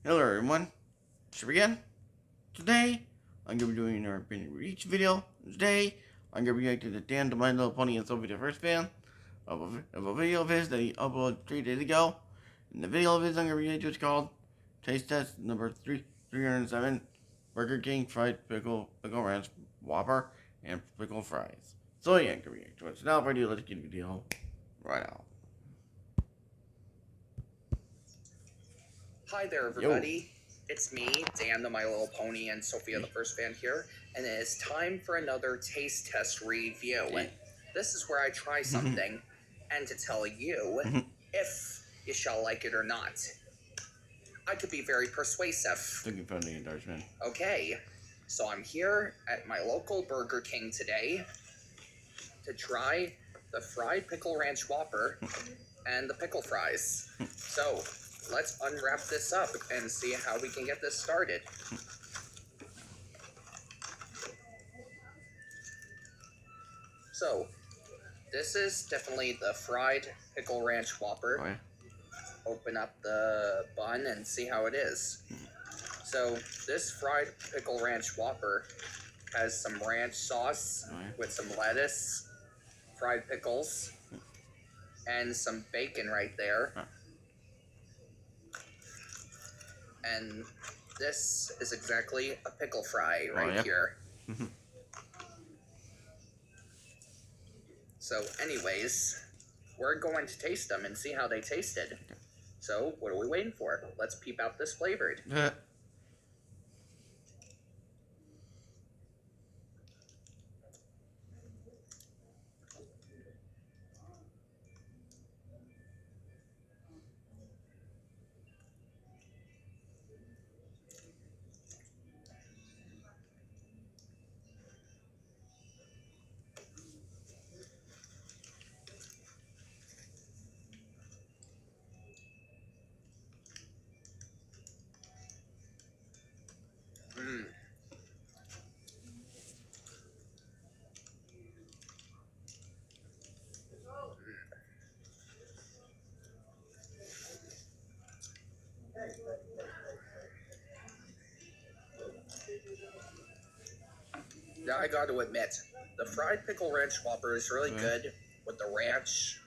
Hello everyone, it's again. Today, I'm going to be doing our binge reach video. Today, I'm going to react to the Dan to My Little Pony and Sophie the First fan of a video of his that he uploaded 3 days ago. And the video of his I'm going to react to is called Taste Test number 307 Burger King Fried Pickle Ranch Whopper and Pickle Fries. So yeah, I'm going to react to it. So now if I do, let's get the video right out. Hi there, everybody. It's me, Dan the My Little Pony, and Sophia the First Fan here, and it is time for another taste test review. This is where I try something, and to tell you if you shall like it or not. I could be very persuasive. Looking for the endorsement. Okay, so I'm here at my local Burger King today to try the fried pickle ranch Whopper and the pickle fries. So, let's unwrap this up and see how we can get this started. So, this is definitely the fried pickle ranch Whopper. Oh, yeah. Open up the bun and see how it is. So, this fried pickle ranch Whopper has some ranch sauce with some lettuce, fried pickles, and some bacon right there. And this is exactly a pickle fry right here. So anyways, we're going to taste them and see how they tasted. So what are we waiting for? Let's peep out this flavored. Now I got to admit, the fried pickle ranch Whopper is really good with the ranch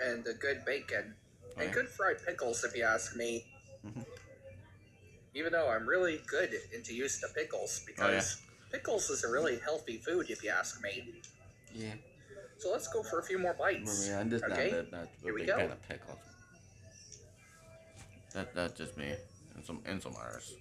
and the good bacon and good fried pickles if you ask me. Even though I'm really good into using the pickles because pickles is a really healthy food if you ask me. Yeah. So let's go for a few more bites. Okay, here we go. Kind of pickles. That's just me and some others.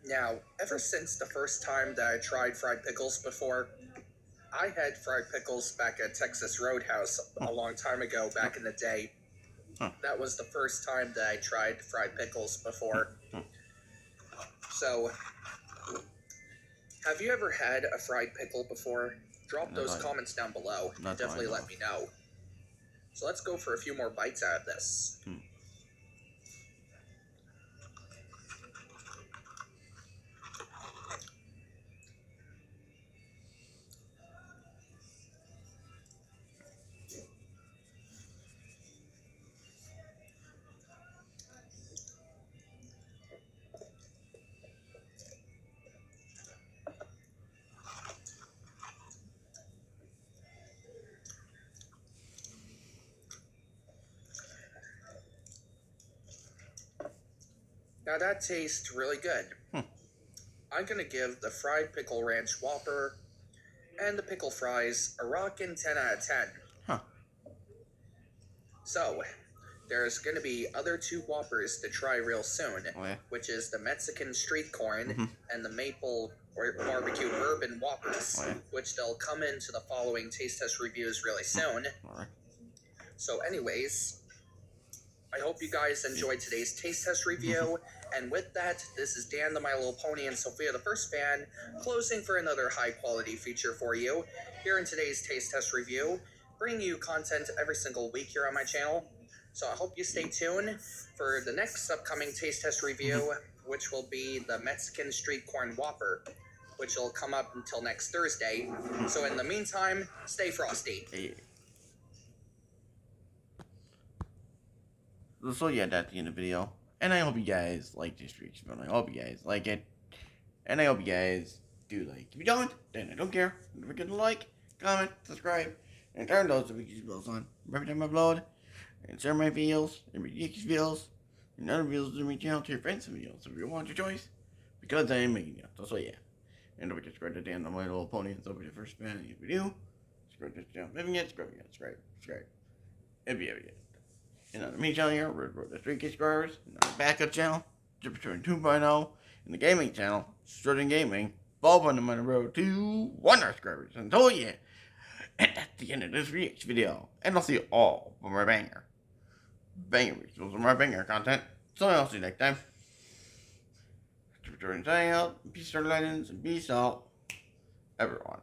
Now, ever since the first time that I tried fried pickles before, I had fried pickles back at Texas Roadhouse a long time ago, back in the day. That was the first time that I tried fried pickles before. So, have you ever had a fried pickle before? Drop those comments down below. Definitely let me know. So let's go for a few more bites out of this. Now that tastes really good. I'm gonna give the fried pickle ranch Whopper and the pickle fries a rockin' 10 out of 10. Huh. So, there's going to be other 2 Whoppers to try real soon, which is the Mexican street corn and the maple or barbecue bourbon Whoppers, which they'll come into the following taste test reviews really soon. So anyways, I hope you guys enjoyed today's taste test review, and with that, this is Dan the My Little Pony and Sophia the First Fan, closing for another high-quality feature for you, here in today's taste test review, bringing you content every single week here on my channel. So I hope you stay tuned for the next upcoming taste test review, which will be the Mexican Street Corn Whopper, which will come up until next Thursday. So in the meantime, stay frosty. So yeah, that's the end of the video. And I hope you guys like this reaction. I hope you guys like it. And I hope you guys do like. If you don't, then I don't care. Don't forget to like, comment, subscribe, and turn those notification bells on every time I upload. And share my videos, and ridiculous videos, and other videos to my channel to your friends and videos if you want your choice. Because I am making it. So yeah. And don't forget to subscribe to Dan the My Little Pony and so be the first fan if you do. Subscribe to this channel. If you haven't yet, subscribe. If you haven't yet. And on the main channel here, we're the 3K subscribers. And on the backup channel, Jupiter 2.0. And the gaming channel, Starting Gaming, both on the road to 100 subscribers. And so yeah. And that's the end of this reaction video. And I'll see you all for more banger rituals and more banger content. So I'll see you next time. Jupiter signing out. Peace, Star Legends, and peace out, everyone.